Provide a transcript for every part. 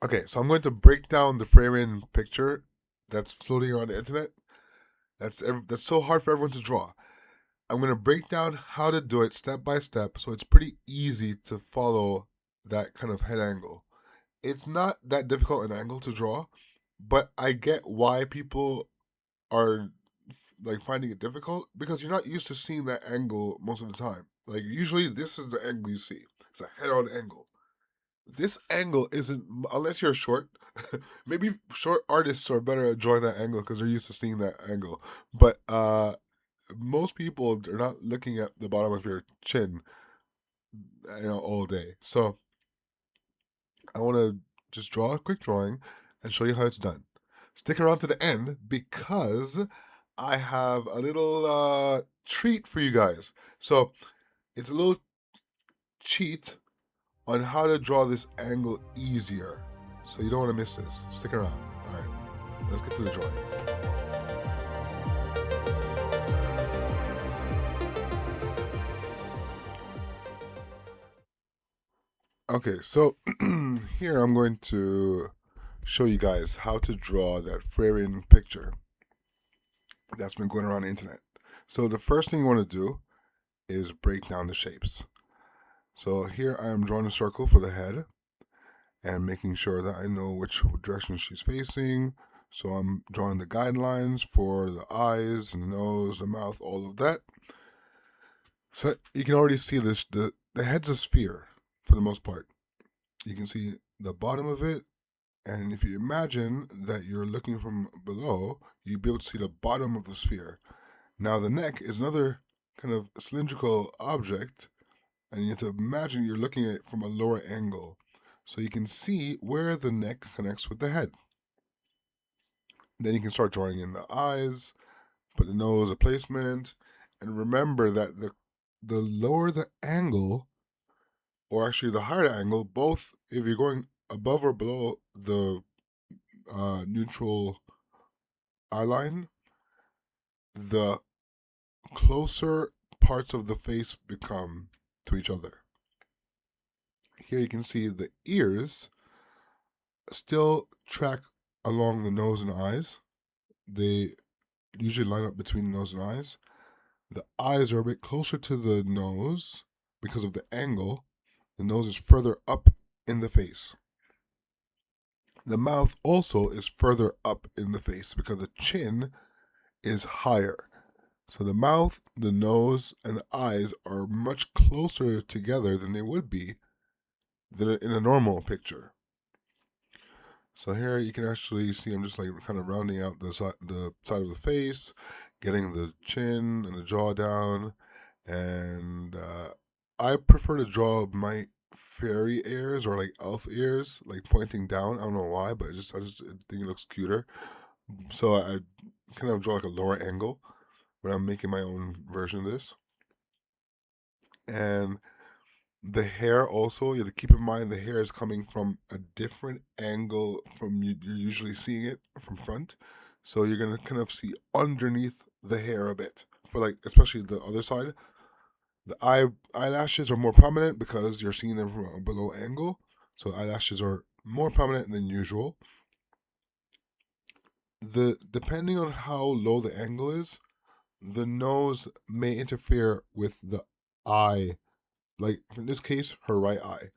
Okay, so I'm going to break down the Frieren picture that's floating around the internet. That's so hard for everyone to draw. I'm going to break down how to do it step by step, so it's pretty easy to follow that kind of head angle. It's not that difficult an angle to draw, but I get why people are like finding it difficult because you're not used to seeing that angle most of the time. Like usually this is the angle you see. It's a head-on angle. This angle isn't unless you're short. Maybe short artists are better at drawing that angle because they're used to seeing that angle. But most people are not looking at the bottom of your chin, all day. So I want to just draw a quick drawing and show you how it's done. Stick around to the end because I have a little treat for you guys. So it's a little cheat on how to draw this angle easier. So you don't want to miss this. Stick around. All right, let's get to the drawing. Okay, so here I'm going to show you guys how to draw that Frieren picture that's been going around the internet. So the first thing you want to do is break down the shapes. So here I am drawing a circle for the head and making sure that I know which direction she's facing. So I'm drawing the guidelines for the eyes and the nose, the mouth, all of that. So you can already see this. The head's a sphere for the most part. You can see the bottom of it, and if you imagine that you're looking from below, you'd be able to see the bottom of the sphere. Now the neck is another kind of cylindrical object, and you have to imagine you're looking at it from a lower angle. So you can see where the neck connects with the head. Then you can start drawing in the eyes, put the nose a placement, and remember that the lower the angle, or actually the higher the angle, both if you're going above or below the neutral eye line, the closer parts of the face become to each other. Here you can see the ears still track along the nose and eyes. They usually line up between the nose and eyes. The eyes are a bit closer to the nose because of the angle. The nose is further up in the face. The mouth also is further up in the face because the chin is higher. So the mouth, the nose, and the eyes are much closer together than they would be than in a normal picture. So here you can actually see I'm just like kind of rounding out the side of the face, getting the chin and the jaw down, and I prefer to draw my fairy ears or like elf ears, like pointing down. I don't know why, but I just think it looks cuter. So I kind of draw like a lower angle when I'm making my own version of this. And the hair also, you have to keep in mind the hair is coming from a different angle from you're usually seeing it from front. So you're gonna kind of see underneath the hair a bit for like especially the other side. The eyelashes are more prominent because you're seeing them from a below angle. So eyelashes are more prominent than usual. The depending on how low the angle is, the nose may interfere with the eye. Like in this case, her right eye.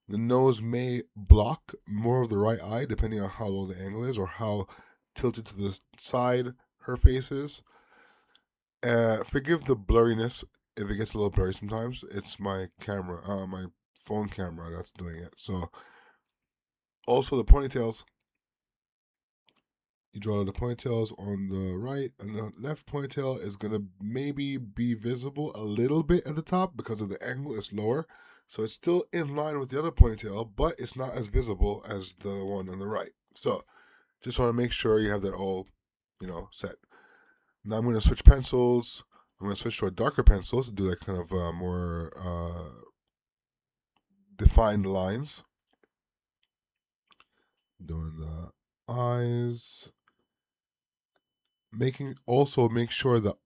The nose may block more of the right eye depending on how low the angle is or how tilted to the side her face is. Forgive the blurriness if it gets a little blurry sometimes. It's my camera, my phone camera that's doing it. So also the ponytails. You draw the ponytails on the right, and the left ponytail is gonna maybe be visible a little bit at the top because of the angle. It's lower, so it's still in line with the other ponytail, but it's not as visible as the one on the right. So just want to make sure you have that all, set. Now I'm gonna switch pencils. I'm gonna switch to a darker pencil to do like kind of more defined lines. Doing the eyes, make sure the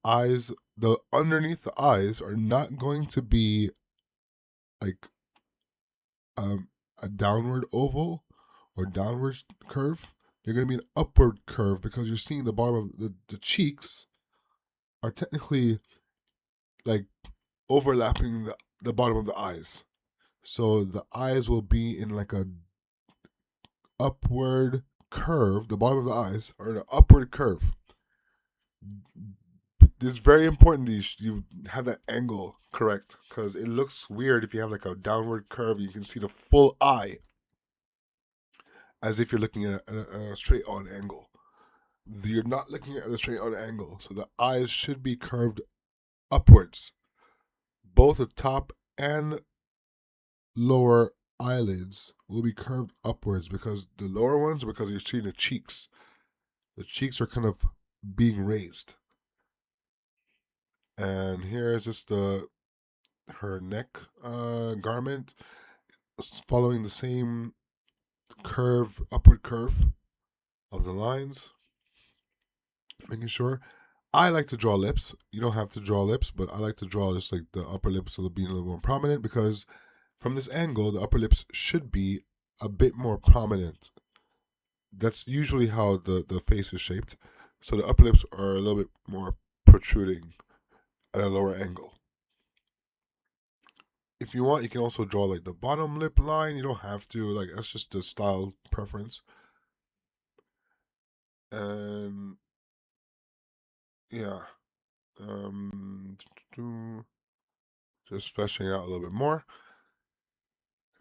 underneath the eyes are not going to be like um, a downward oval or downward curve. They're going to be an upward curve because you're seeing the bottom of the cheeks are technically like overlapping the bottom of the eyes. So the eyes will be in like a upward curve. The bottom of the eyes are in an upward curve. It's very important that you have that angle correct because it looks weird if you have like a downward curve. You can see the full eye as if you're looking at a straight on angle. You're not looking at a straight on angle, so the eyes should be curved upwards. Both the top and lower eyelids will be curved upwards because the lower ones, because you're seeing the cheeks. The cheeks are kind of being raised. And here is just her neck garment following the same curve, upward curve of the lines. Making sure. I like to draw lips. You don't have to draw lips, but I like to draw just like the upper lips being a little more prominent because from this angle, the upper lips should be a bit more prominent. That's usually how the face is shaped. So the upper lips are a little bit more protruding at a lower angle. If you want, you can also draw like the bottom lip line. You don't have to. Like, that's just the style preference. And yeah, um, just fleshing out a little bit more.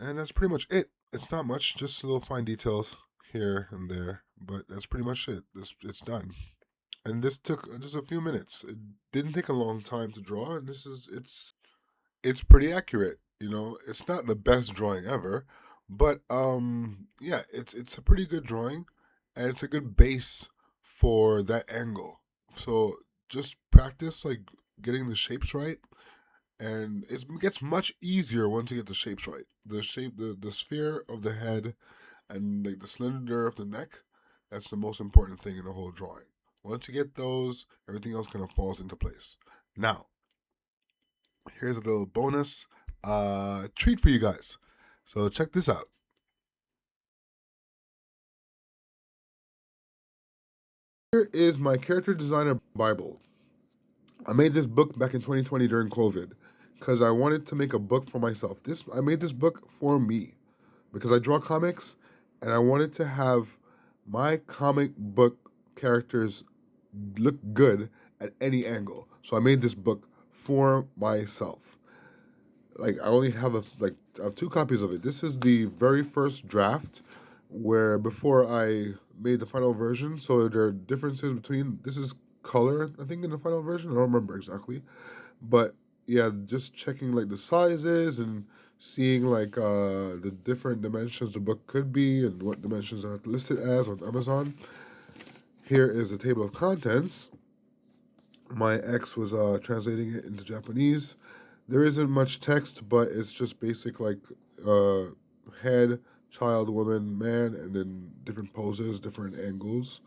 And that's pretty much it. It's not much, just little fine details here and there, but that's pretty much it. It's done. And this took just a few minutes. It didn't take a long time to draw, and it's pretty accurate. You know, it's not the best drawing ever, but yeah, it's a pretty good drawing, and it's a good base for that angle. So just practice like getting the shapes right, and it gets much easier once you get the shapes right. The shape, the sphere of the head, and like the slender of the neck. That's the most important thing in the whole drawing. Once you get those, everything else kind of falls into place. Now, here's a little bonus treat for you guys. So check this out. Here is my character designer Bible. I made this book back in 2020 during COVID because I wanted to make a book for myself. I made this book for me because I draw comics and I wanted to have my comic book characters look good at any angle. So I made this book for myself. Like I only have I have two copies of it. This is the very first draft where before I made the final version. So there are differences between this is color, I think, in the final version. I don't remember exactly. But yeah, just checking like the sizes and seeing like the different dimensions the book could be and what dimensions are listed as on Amazon. Here is the table of contents. My ex was translating it into Japanese. There isn't much text, but it's just basic like uh, head, child, woman, man, and then different poses, different angles.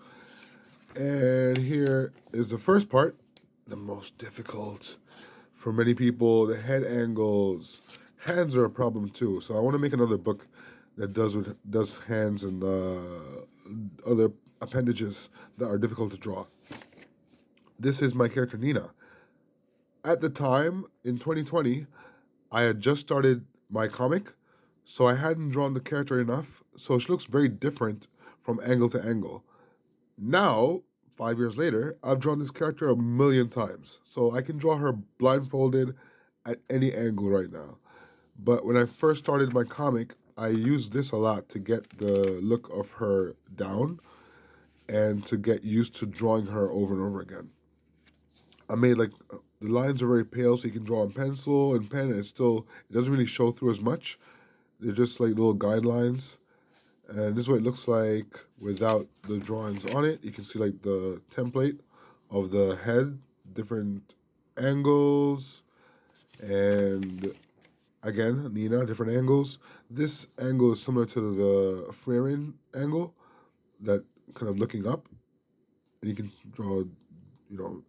And here is the first part, the most difficult for many people. The head angles, hands are a problem too. So I want to make another book that does hands and other appendages that are difficult to draw. This is my character Nina. At the time in 2020, I had just started my comic, so I hadn't drawn the character enough. So she looks very different from angle to angle. Now, 5 years later, I've drawn this character a million times. So I can draw her blindfolded at any angle right now. But when I first started my comic, I used this a lot to get the look of her down and to get used to drawing her over and over again. I made like the lines are very pale, so you can draw in pencil and pen, and it doesn't really show through as much. They're just like little guidelines, and this is what it looks like without the drawings on it. You can see like the template of the head, different angles, and again Nina, different angles. This angle is similar to the Frieren angle, that kind of looking up, and you can draw.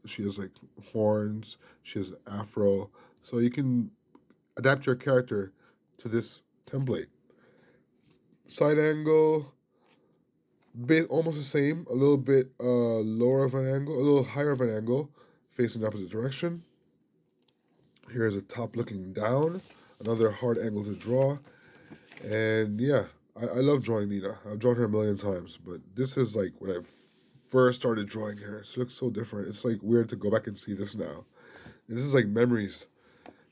She has like horns, she has afro, so you can adapt your character to this template. Side angle, Almost the same, a little bit lower of an angle, a little higher of an angle, facing the opposite direction. Here is a top looking down, another hard angle to draw. And yeah, I love drawing Nina. I've drawn her a million times, but this is like when I first started drawing her. She looks so different. It's like weird to go back and see this now. And this is like memories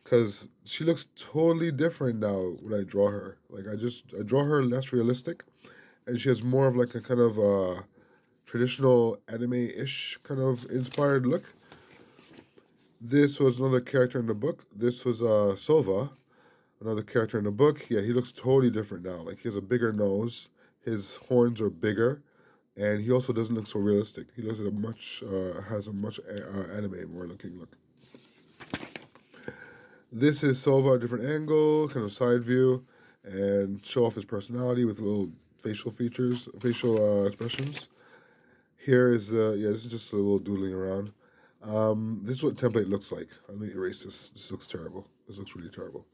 because she looks totally different now when I draw her. Like I draw her less realistic, and she has more of like a kind of traditional anime-ish kind of inspired look. This was another character in the book. This was Sova, another character in the book. Yeah, he looks totally different now. Like he has a bigger nose, his horns are bigger, and he also doesn't look so realistic. He looks at a much has a much anime more looking look. This is Sova, a different angle, kind of side view, and show off his personality with little facial features, facial expressions. Here is yeah, this is just a little doodling around. This is what template looks like. Let me erase this. This looks terrible. This looks really terrible.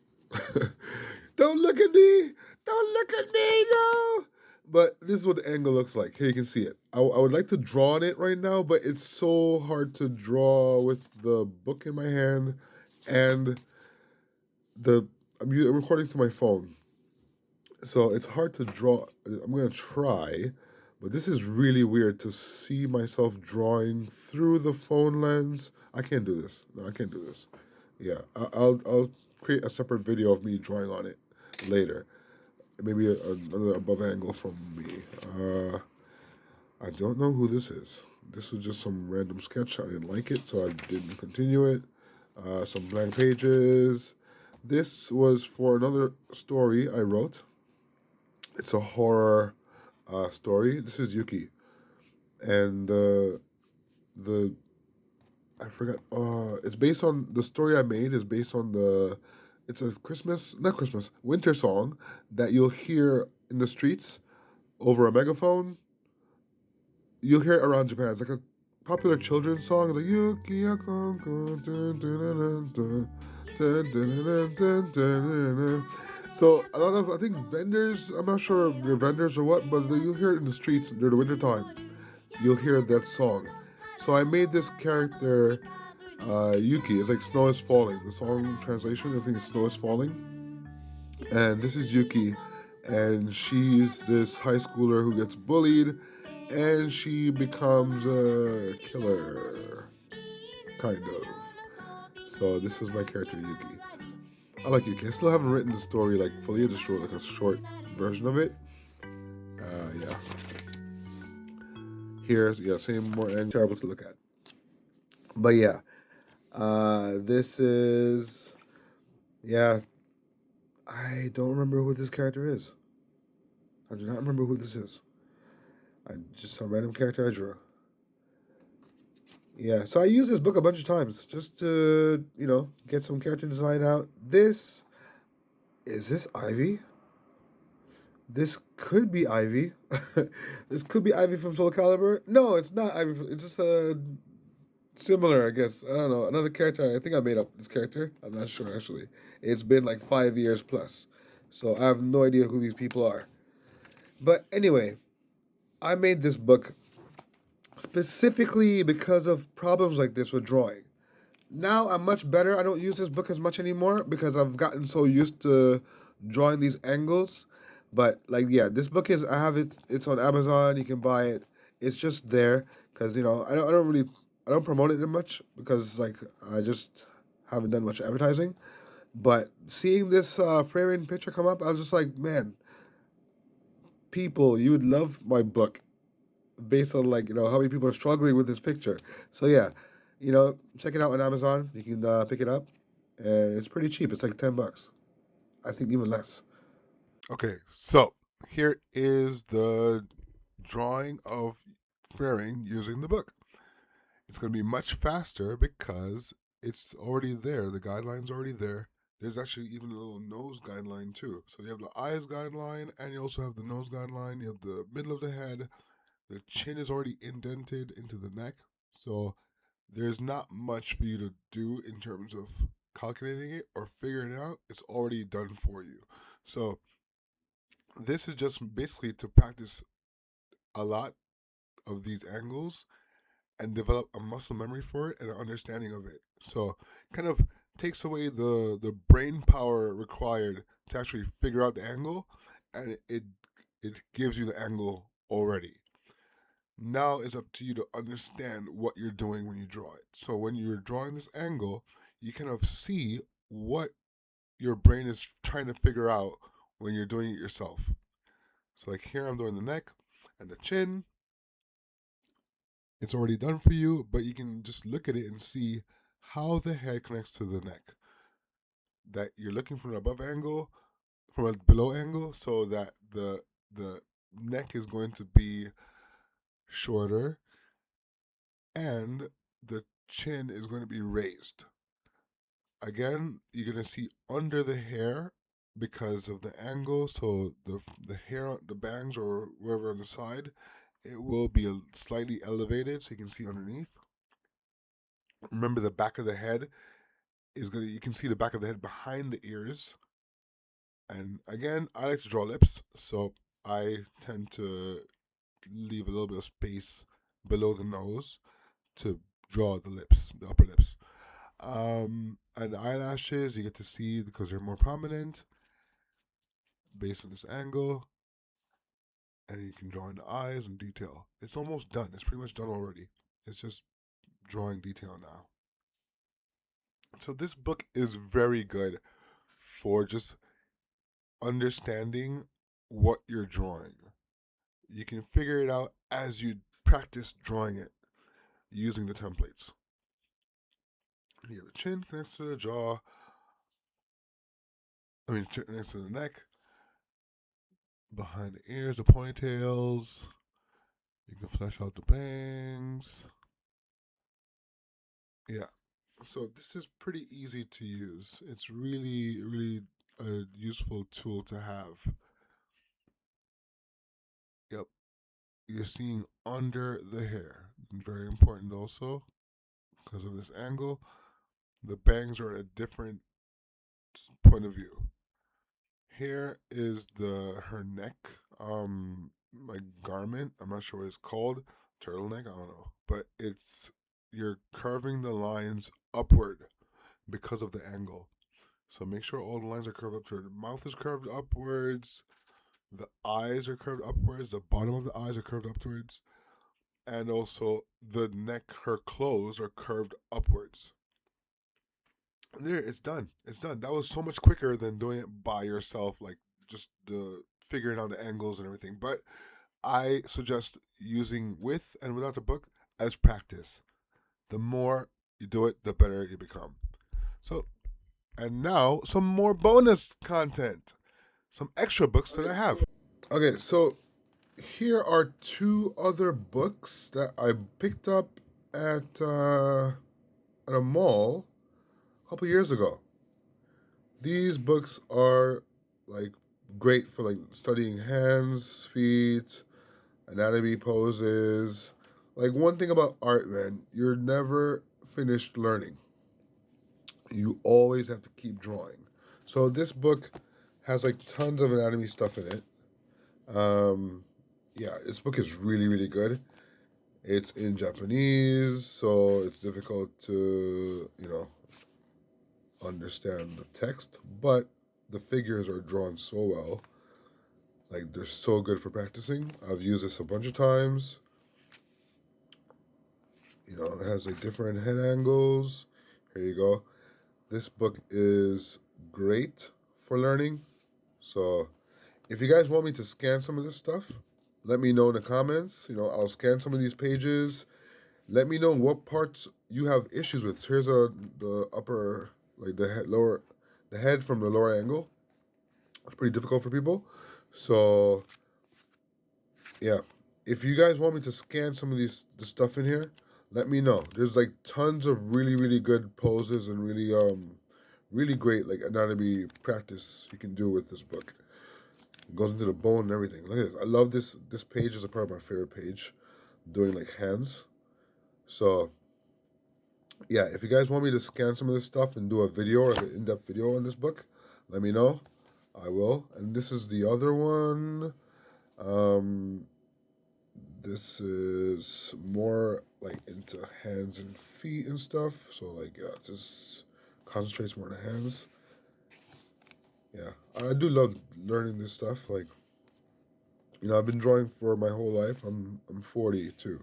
Don't look at me! Don't look at me! No! But this is what the angle looks like. Here you can see it. I would like to draw on it right now, but it's so hard to draw with the book in my hand and the I'm recording through my phone, so it's hard to draw. I'm gonna try, but this is really weird to see myself drawing through the phone lens. I can't do this. No, I can't do this. Yeah, I'll create a separate video of me drawing on it later. Maybe another above angle from me. I don't know who this is. This was just some random sketch. I didn't like it, so I didn't continue it. Some blank pages. This was for another story I wrote. It's a horror story. This is Yuki, and the I forgot. It's based on the story I made. Is based on the. It's a not Christmas, winter song that you'll hear in the streets over a megaphone. You'll hear it around Japan. It's like a popular children's song. It's like Yuki Yakonko, dun, dun, dun, dun, dun, dun, dun, dun, dun, dun. So a lot of I think vendors. I'm not sure if they're vendors or what, but you'll hear it in the streets during the winter time. You'll hear that song. So I made this character Yuki. It's like snow is falling. The song translation, I think it's snow is falling. And this is Yuki, and she's this high schooler who gets bullied, and she becomes a killer, kind of. So this was my character Yuki. I like Yuki. I still haven't written the story like fully. I just wrote like a short version of it. Yeah. Here's yeah, same more and terrible to look at. But yeah, this is yeah. I don't remember who this character is. I do not remember who this is. I just some random character I drew. Yeah, so I use this book a bunch of times just to, get some character design out. This Ivy? This could be Ivy. This could be Ivy from Soul Calibur. No, it's not Ivy. It's just similar, I guess. I don't know. Another character. I think I made up this character. I'm not sure actually. It's been like 5 years plus, so I have no idea who these people are. But anyway, I made this book specifically because of problems like this with drawing. Now I'm much better. I don't use this book as much anymore because I've gotten so used to drawing these angles. But like, yeah, this book is I have it. It's on Amazon. You can buy it. It's just there because I don't promote it that much because like I just haven't done much advertising. But seeing this Frieren picture come up, I was just like, man, people, you would love my book based on like how many people are struggling with this picture. So yeah, check it out on Amazon. You can pick it up, and it's pretty cheap. It's like $10. I think even less. Okay, so here is the drawing of Frieren using the book. It's going to be much faster because it's already there. The guideline's already there. There's actually even a little nose guideline too. So you have the eyes guideline and you also have the nose guideline. You have the middle of the head. The chin is already indented into the neck. So there's not much for you to do in terms of calculating it or figuring it out. It's already done for you. So this is just basically to practice a lot of these angles and develop a muscle memory for it and an understanding of it. So kind of takes away the brain power required to actually figure out the angle, and it gives you the angle already. Now it's up to you to understand what you're doing when you draw it. So when you're drawing this angle, you kind of see what your brain is trying to figure out when you're doing it yourself. So like here I'm doing the neck and the chin. It's already done for you, but you can just look at it and see how the head connects to the neck. That you're looking from an above angle, from a below angle, so that the neck is going to be shorter and the chin is going to be raised. Again, you're going to see under the hair because of the angle, so the hair, the bangs or wherever on the side, it will be slightly elevated so you can see underneath. Remember the back of the head is going to, you can see the back of the head behind the ears. And again, I like to draw lips, so I tend to leave a little bit of space below the nose to draw the lips, the upper lips. And the eyelashes, you get to see because they're more prominent based on this angle. And you can draw in the eyes and detail. It's almost done. It's pretty much done already. It's just drawing detail now. So this book is very good for just understanding what you're drawing. You can figure it out as you practice drawing it using the templates. Here, the chin connects to the jaw. Chin connects to the neck. Behind the ears, the ponytails. You can flesh out the bangs. Yeah. So this is pretty easy to use. It's really, really a useful tool to have. Yep. You're seeing under the hair. Very important also because of this angle. The bangs are at a different point of view. Here is her neck, like garment. I'm not sure what it's called. Turtleneck, I don't know. But you're curving the lines upward because of the angle. So make sure all the lines are curved upward. The mouth is curved upwards. The eyes are curved upwards. The bottom of the eyes are curved upwards. And also the neck, her clothes are curved upwards. There, it's done. It's done. That was so much quicker than doing it by yourself, like just the figuring out the angles and everything. But I suggest using with and without the book as practice. The more you do it, the better you become. So, and now some more bonus content, some extra books that I have. Okay, so here are two other books that I picked up at a mall a couple years ago. These books are like great for like studying hands, feet, anatomy poses. Like one thing about art, man, you're never finished learning. You always have to keep drawing. So this book has like tons of anatomy stuff in it. Um, yeah, this book is really, really good. It's in Japanese, so it's difficult to, understand the text, but the figures are drawn so well. Like they're so good for practicing. I've used this a bunch of times. It has like different head angles. Here you go. This book is great for learning. So if you guys want me to scan some of this stuff, let me know in the comments. I'll scan some of these pages. Let me know what parts you have issues with. Here's the upper, like the head from the lower angle. It's pretty difficult for people. So yeah, if you guys want me to scan some of the stuff in here, let me know. There's like tons of really, really good poses and really great like anatomy practice you can do with this book. It goes into the bone and everything. Look at this. I love this. This page is a part of my favorite page, doing like hands. So yeah, if you guys want me to scan some of this stuff and do a video or like an in-depth video on this book, let me know. I will. And this is the other one. Um, This is more like into hands and feet and stuff. So like yeah, just concentrates more on the hands. Yeah, I do love learning this stuff. Like I've been drawing for my whole life. I'm 42,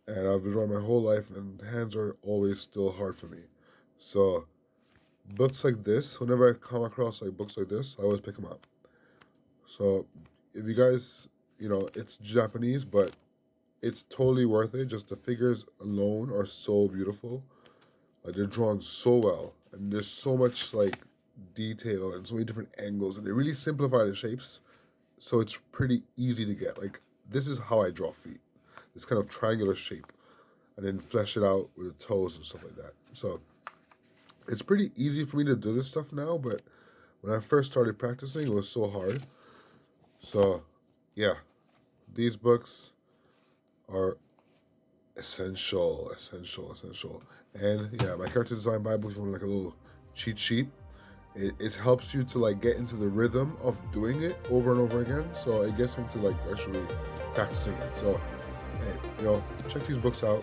and I've been drawing my whole life, and hands are always still hard for me. So books like this, whenever I come across like books like this, I always pick them up. So if you guys, it's Japanese, but it's totally worth it. Just the figures alone are so beautiful. Like they're drawn so well, and there's so much like detail and so many different angles, and they really simplify the shapes, so it's pretty easy to get. Like this is how I draw feet, this kind of triangular shape, and then flesh it out with the toes and stuff like that. So it's pretty easy for me to do this stuff now, but when I first started practicing, it was so hard. So yeah, these books are essential. And yeah, my character design Bible is like a little cheat sheet. It helps you to like get into the rhythm of doing it over and over again. So it gets into like actually practicing it. So hey, check these books out.